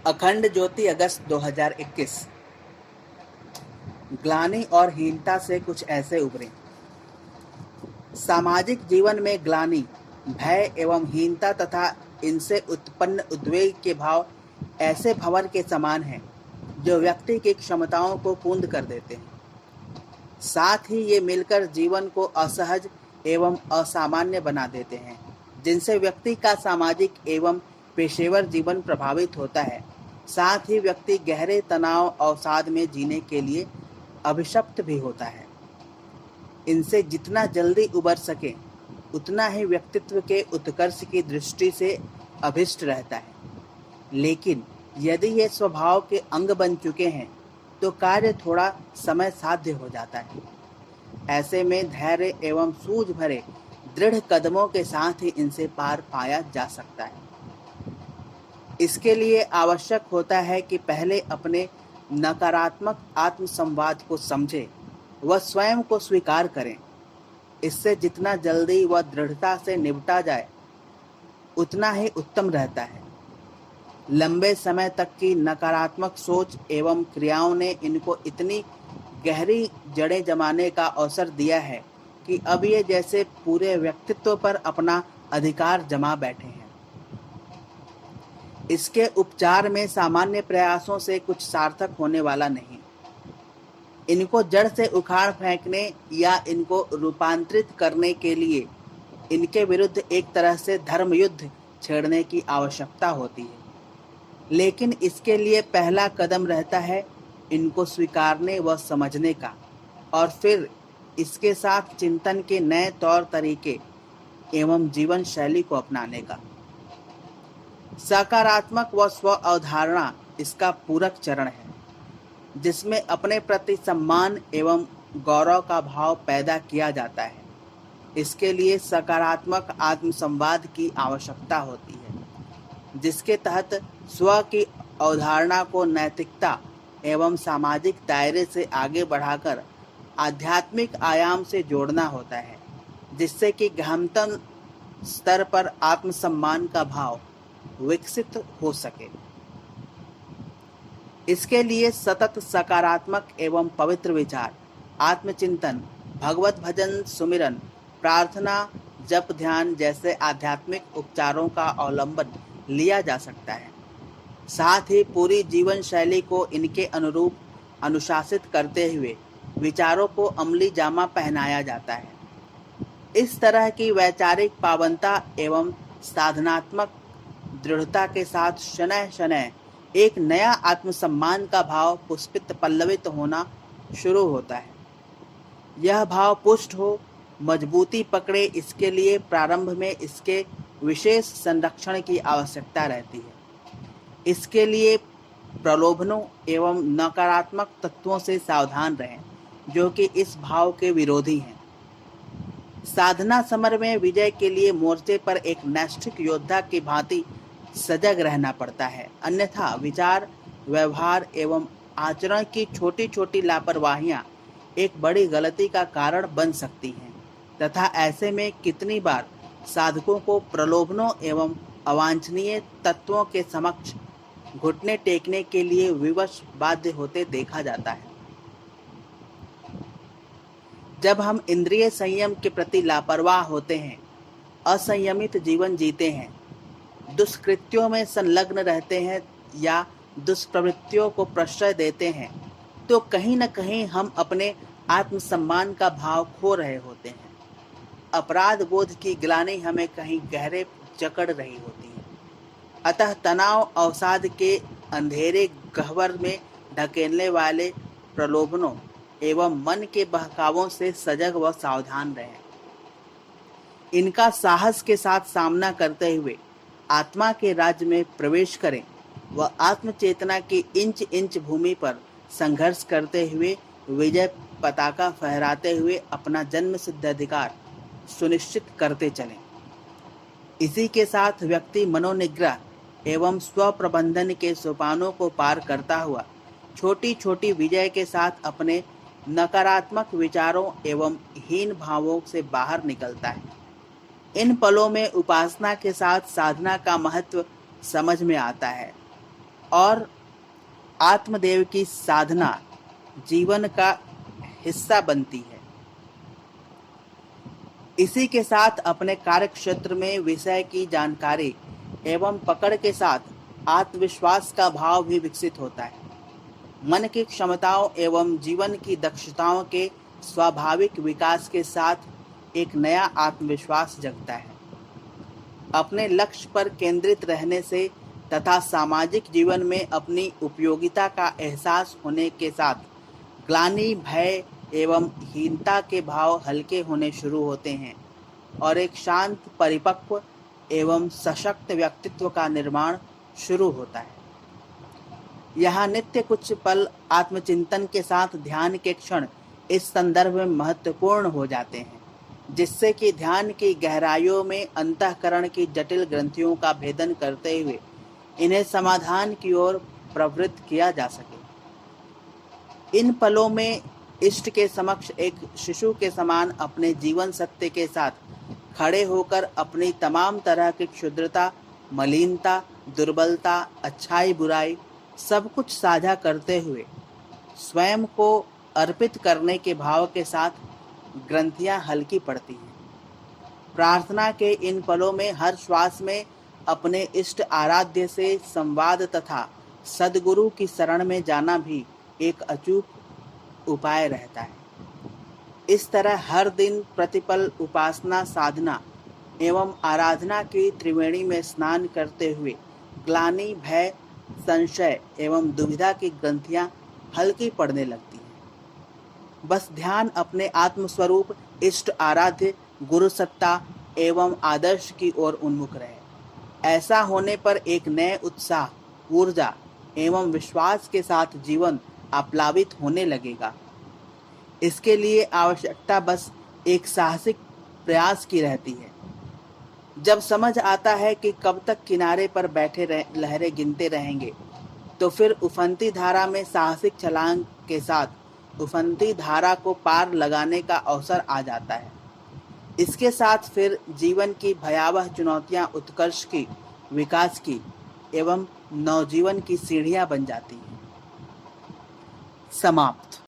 अखंड ज्योति अगस्त 2021। ग्लानि और हीनता से कुछ ऐसे उभरे। सामाजिक जीवन में ग्लानि, भय एवं हीनता तथा इनसे उत्पन्न उद्वेग के भाव ऐसे भंवर के समान हैं जो व्यक्ति की क्षमताओं को कुंद कर देते हैं। साथ ही ये मिलकर जीवन को असहज एवं असामान्य बना देते हैं, जिनसे व्यक्ति का सामाजिक एवं पेशेवर जीवन प्रभावित होता है। साथ ही व्यक्ति गहरे तनाव अवसाद में जीने के लिए अभिशप्त भी होता है। इनसे जितना जल्दी उबर सके उतना ही व्यक्तित्व के उत्कर्ष की दृष्टि से अभिष्ट रहता है। लेकिन यदि ये स्वभाव के अंग बन चुके हैं तो कार्य थोड़ा समय साध्य हो जाता है। ऐसे में धैर्य एवं सूझ भरे दृढ़ कदमों के साथ ही इनसे पार पाया जा सकता है। इसके लिए आवश्यक होता है कि पहले अपने नकारात्मक आत्मसंवाद को समझे व स्वयं को स्वीकार करें। इससे जितना जल्दी व दृढ़ता से निपटा जाए उतना ही उत्तम रहता है। लंबे समय तक की नकारात्मक सोच एवं क्रियाओं ने इनको इतनी गहरी जड़ें जमाने का अवसर दिया है कि अब ये जैसे पूरे व्यक्तित्व पर अपना अधिकार जमा बैठे हैं। इसके उपचार में सामान्य प्रयासों से कुछ सार्थक होने वाला नहीं। इनको जड़ से उखाड़ फेंकने या इनको रूपांतरित करने के लिए इनके विरुद्ध एक तरह से धर्म युद्ध छेड़ने की आवश्यकता होती है। लेकिन इसके लिए पहला कदम रहता है इनको स्वीकारने व समझने का, और फिर इसके साथ चिंतन के नए तौर तरीके एवं जीवन शैली को अपनाने का। सकारात्मक व स्व अवधारणा इसका पूरक चरण है, जिसमें अपने प्रति सम्मान एवं गौरव का भाव पैदा किया जाता है। इसके लिए सकारात्मक आत्मसंवाद की आवश्यकता होती है, जिसके तहत स्व की अवधारणा को नैतिकता एवं सामाजिक दायरे से आगे बढ़ाकर आध्यात्मिक आयाम से जोड़ना होता है, जिससे कि गहनतम स्तर पर आत्मसम्मान का भाव विकसित हो सके। इसके लिए सतत सकारात्मक एवं पवित्र विचार, आत्मचिंतन, भगवत भजन, सुमिरन, प्रार्थना, जप, ध्यान जैसे आध्यात्मिक उपचारों का अवलंबन लिया जा सकता है। साथ ही पूरी जीवन शैली को इनके अनुरूप अनुशासित करते हुए विचारों को अमली जामा पहनाया जाता है। इस तरह की वैचारिक पावनता एवं साधनात्मक दृढ़ता के साथ शनैः शनैः एक नया आत्मसम्मान का भाव पुष्पित पल्लवित होना शुरू होता है। यह भाव पुष्ट हो, मजबूती पकड़े, इसके लिए प्रारंभ में इसके विशेष संरक्षण की आवश्यकता रहती है। इसके लिए प्रलोभनों एवं नकारात्मक तत्वों से सावधान रहें, जो कि इस भाव के विरोधी हैं। साधना समर में विजय के लिए मोर्चे पर एक नैष्ठिक योद्धा की भांति सजग रहना पड़ता है, अन्यथा विचार, व्यवहार एवं आचरण की छोटी छोटी लापरवाहियां एक बड़ी गलती का कारण बन सकती हैं तथा ऐसे में कितनी बार साधकों को प्रलोभनों एवं अवांछनीय तत्वों के समक्ष घुटने टेकने के लिए विवश बाध्य होते देखा जाता है। जब हम इंद्रिय संयम के प्रति लापरवाह होते हैं, असंयमित जीवन जीते हैं, दुष्कृत्यों में संलग्न रहते हैं या दुष्प्रवृत्तियों को प्रश्रय देते हैं, तो कहीं न कहीं हम अपने आत्मसम्मान का भाव खो रहे होते हैं। अपराध बोध की ग्लानि हमें कहीं गहरे जकड़ रही होती है। अतः तनाव अवसाद के अंधेरे गह्वर में ढकेलने वाले प्रलोभनों एवं मन के बहकावों से सजग व सावधान रहें। इनका साहस के साथ सामना करते हुए आत्मा के राज्य में प्रवेश करें व आत्मचेतना की इंच इंच भूमि पर संघर्ष करते हुए विजय पताका फहराते हुए अपना जन्म सिद्ध अधिकार सुनिश्चित करते चलें। इसी के साथ व्यक्ति मनोनिग्रह एवं स्व प्रबंधन के सोपानों को पार करता हुआ छोटी छोटी विजय के साथ अपने नकारात्मक विचारों एवं हीन भावों से बाहर निकलता है। इन पलों में उपासना के साथ साधना का महत्व समझ में आता है और आत्मदेव की साधना जीवन का हिस्सा बनती है। इसी के साथ अपने कार्य क्षेत्र में विषय की जानकारी एवं पकड़ के साथ आत्मविश्वास का भाव भी विकसित होता है। मन की क्षमताओं एवं जीवन की दक्षताओं के स्वाभाविक विकास के साथ एक नया आत्मविश्वास जगता है। अपने लक्ष्य पर केंद्रित रहने से तथा सामाजिक जीवन में अपनी उपयोगिता का एहसास होने के साथ ग्लानि, भय एवं हीनता के भाव हल्के होने शुरू होते हैं और एक शांत, परिपक्व एवं सशक्त व्यक्तित्व का निर्माण शुरू होता है। यहाँ नित्य कुछ पल आत्मचिंतन के साथ ध्यान के क्षण इस संदर्भ में महत्वपूर्ण हो जाते हैं, जिससे कि ध्यान की गहराइयों में अंतःकरण की जटिल ग्रंथियों का भेदन करते हुए इन्हें समाधान की ओर प्रवृत्त किया जा सके। इन पलों में इष्ट के समक्ष एक शिशु के समान अपने जीवन सत्य के साथ खड़े होकर अपनी तमाम तरह की क्षुद्रता, मलिनता, दुर्बलता, अच्छाई, बुराई सब कुछ साझा करते हुए स्वयं को अर्पित करने के भाव के साथ ग्रंथियां हल्की पड़ती हैं। प्रार्थना के इन पलों में हर श्वास में अपने इष्ट आराध्य से संवाद तथा सद्गुरु की शरण में जाना भी एक अचूक उपाय रहता है। इस तरह हर दिन प्रतिपल उपासना, साधना एवं आराधना की त्रिवेणी में स्नान करते हुए ग्लानि, भय, संशय एवं दुविधा की ग्रंथियां हल्की पड़ने लगती हैं। बस ध्यान अपने आत्मस्वरूप, इष्ट आराध्य, गुरु सत्ता एवं आदर्श की ओर उन्मुख रहे। ऐसा होने पर एक नए उत्साह, ऊर्जा एवं विश्वास के साथ जीवन आप्लावित होने लगेगा। इसके लिए आवश्यकता बस एक साहसिक प्रयास की रहती है। जब समझ आता है कि कब तक किनारे पर बैठे लहरें गिनते रहेंगे, तो फिर उफनती धारा में साहसिक छलांग के साथ उफनती धारा को पार लगाने का अवसर आ जाता है। इसके साथ फिर जीवन की भयावह चुनौतियां उत्कर्ष की, विकास की एवं नवजीवन की सीढ़ियां बन जाती हैं। समाप्त।